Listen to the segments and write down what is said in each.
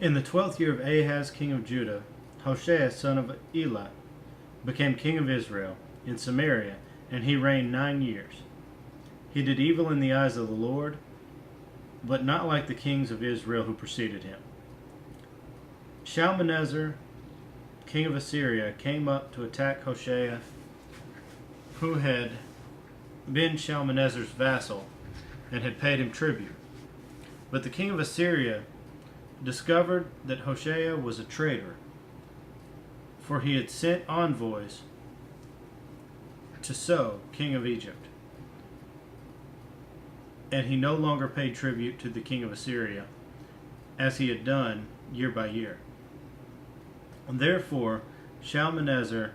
In the 12th year of Ahaz, king of Judah, Hoshea, son of Elah, became king of Israel in Samaria, and he reigned 9 years. He did evil in the eyes of the Lord, but not like the kings of Israel who preceded him. Shalmaneser, king of Assyria, came up to attack Hoshea, who had been Shalmaneser's vassal and had paid him tribute. But the king of Assyria discovered that Hoshea was a traitor, for he had sent envoys to So, king of Egypt, and he no longer paid tribute to the king of Assyria, as he had done year by year. And therefore Shalmaneser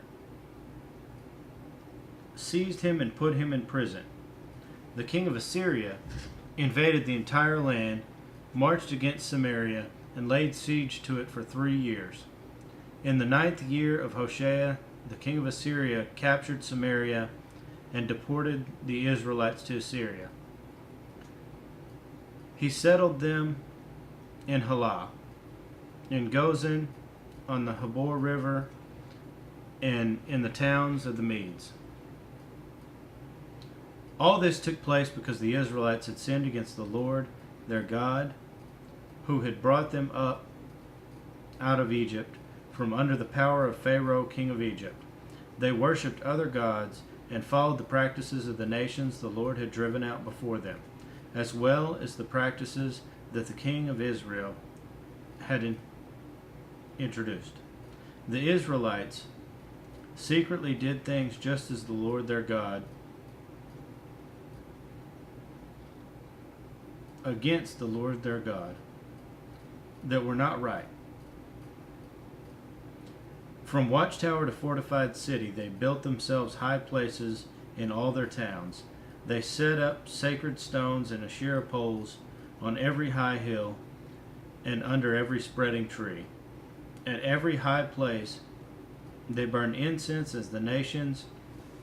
seized him and put him in prison. The king of Assyria invaded the entire land, marched against Samaria, and laid siege to it for 3 years. In the 9th year of Hoshea, the king of Assyria captured Samaria and deported the Israelites to Assyria. He settled them in Halah, in Gozan, on the Habor River, and in the towns of the Medes. All this took place because the Israelites had sinned against the Lord their God, who had brought them up out of Egypt from under the power of Pharaoh, king of Egypt. They worshipped other gods and followed the practices of the nations the Lord had driven out before them, as well as the practices that the king of Israel had introduced. The Israelites secretly did things just as the Lord their God against the Lord their God that were not right. From watchtower to fortified city, they built themselves high places in all their towns. They set up sacred stones and Asherah poles on every high hill and under every spreading tree. At every high place they burned incense as the nations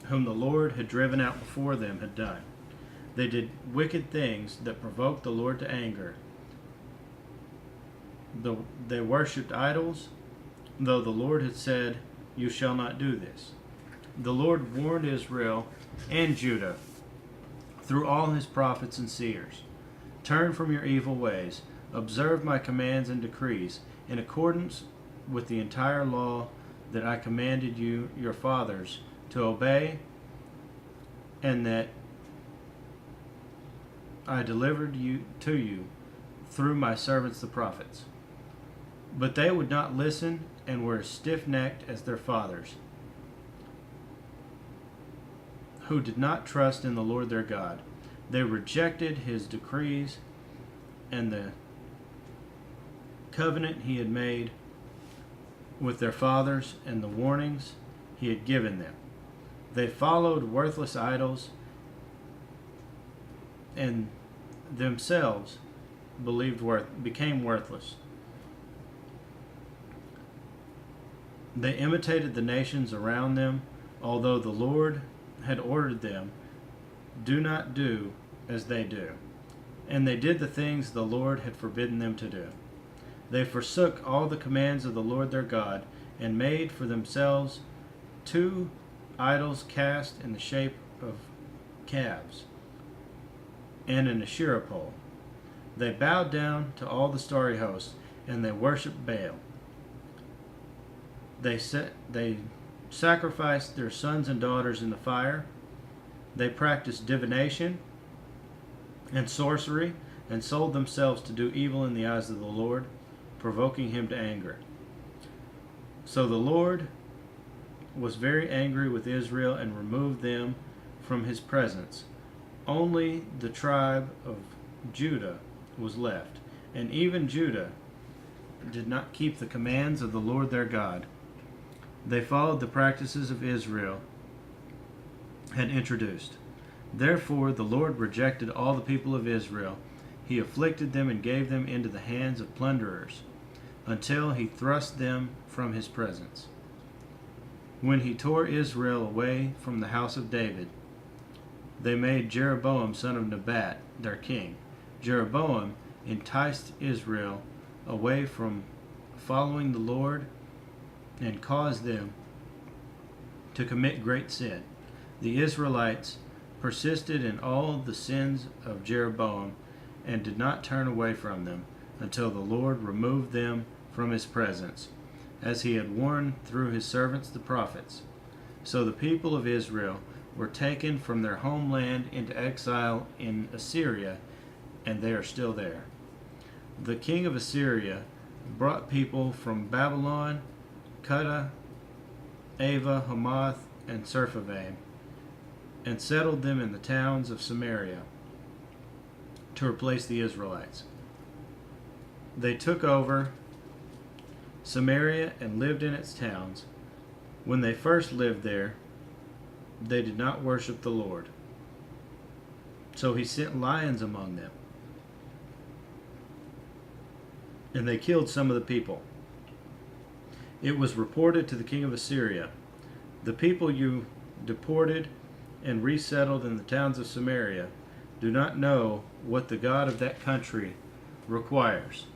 whom the Lord had driven out before them had done. They did wicked things that provoked the Lord to anger. They worshipped idols, though the Lord had said, "You shall not do this." The Lord warned Israel and Judah through all his prophets and seers. Turn from your evil ways, observe my commands and decrees, in accordance with the entire law that I commanded you, your fathers, to obey, and that I delivered to you through my servants the prophets. But they would not listen and were as stiff-necked as their fathers, who did not trust in the Lord their God. They rejected his decrees and the covenant he had made with their fathers and the warnings he had given them. They followed worthless idols and themselves became worthless. They imitated the nations around them, although the Lord had ordered them, "Do not do as they do." And they did the things the Lord had forbidden them to do. They forsook all the commands of the Lord their God and made for themselves 2 idols cast in the shape of calves and an Asherah pole. They bowed down to all the starry hosts, and they worshipped Baal. They sacrificed their sons and daughters in the fire. They practiced divination and sorcery, and sold themselves to do evil in the eyes of the Lord, provoking him to anger. So the Lord was very angry with Israel and removed them from his presence. Only the tribe of Judah was left, and even Judah did not keep the commands of the Lord their God. They followed the practices of Israel had introduced. Therefore the Lord rejected all the people of Israel. He afflicted them and gave them into the hands of plunderers, until he thrust them from his presence. When he tore Israel away from the house of David, they made Jeroboam son of Nebat their king. Jeroboam enticed Israel away from following the Lord and caused them to commit great sin. The Israelites persisted in all the sins of Jeroboam and did not turn away from them until the Lord removed them from his presence, as he had warned through his servants the prophets. So the people of Israel were taken from their homeland into exile in Assyria, and they are still there. The king of Assyria brought people from Babylon, Cutha, Ava, Hamath, and Sepharvaim, and settled them in the towns of Samaria to replace the Israelites. They took over Samaria and lived in its towns. When they first lived there, they did not worship the Lord. So he sent lions among them, and they killed some of the people. It was reported to the king of Assyria, "The people you deported and resettled in the towns of Samaria do not know what the God of that country requires.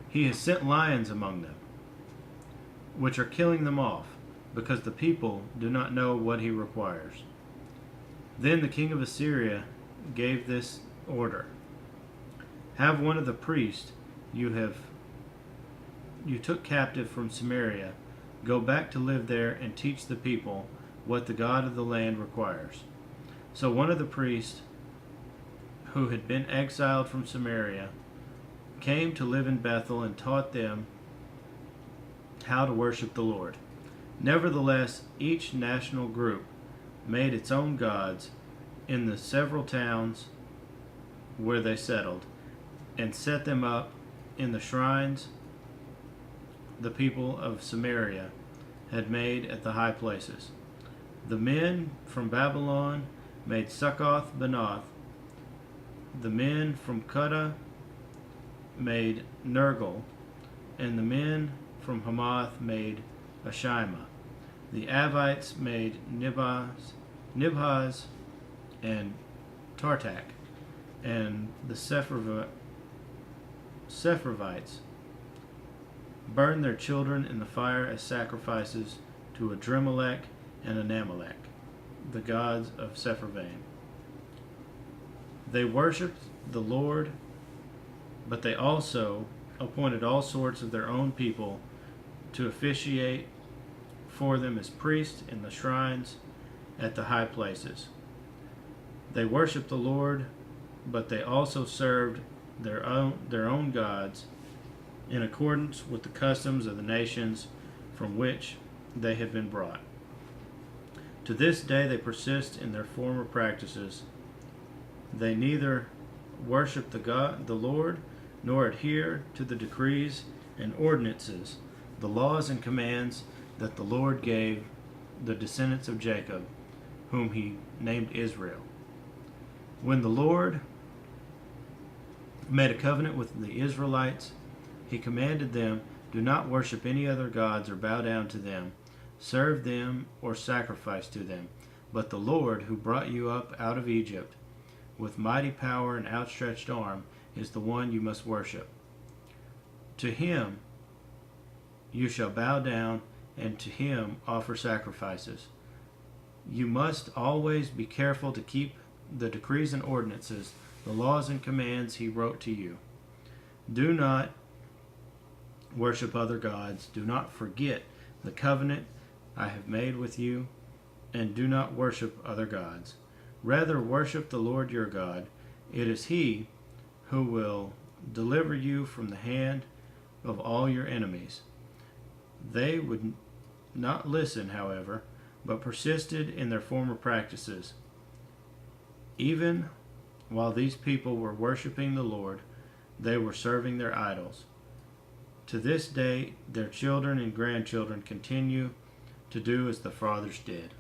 He has sent lions among them, which are killing them off, because the people do not know what he requires." Then the king of Assyria gave this order: "Have one of the priests you took captive from Samaria go back to live there and teach the people what the God of the land requires." So one of the priests who had been exiled from Samaria came to live in Bethel and taught them how to worship the Lord. Nevertheless, each national group made its own gods in the several towns where they settled, and set them up in the shrines the people of Samaria had made at the high places. The men from Babylon made Succoth-Benoth. The men from Cutha made Nergal, and the men from Hamath made Ashima. The Avites made Nibhaz and Tartak, and the Sepharvites burned their children in the fire as sacrifices to Adremelech and Anamelech, the gods of Sepharvaim. They worshipped the Lord, but they also appointed all sorts of their own people to officiate for them as priests in the shrines at the high places. They worshipped the Lord, but they also served their own gods in accordance with the customs of the nations from which they had been brought. To this day they persist in their former practices. They neither worship the Lord, nor adhere to the decrees and ordinances, the laws and commands that the Lord gave the descendants of Jacob, whom he named Israel. When the Lord made a covenant with the Israelites, he commanded them, "Do not worship any other gods or bow down to them, serve them or sacrifice to them. But the Lord, who brought you up out of Egypt with mighty power and outstretched arm, is the one you must worship. To him you shall bow down, and to him offer sacrifices. You must always be careful to keep the decrees and ordinances, the laws and commands he wrote to you. Do not worship other gods. Do not forget the covenant I have made with you, and do not worship other gods. Rather, worship the Lord your God. It is he who will deliver you from the hand of all your enemies." They would not listen, however, but persisted in their former practices. Even while these people were worshiping the Lord, they were serving their idols. To this day, their children and grandchildren continue to do as the fathers did.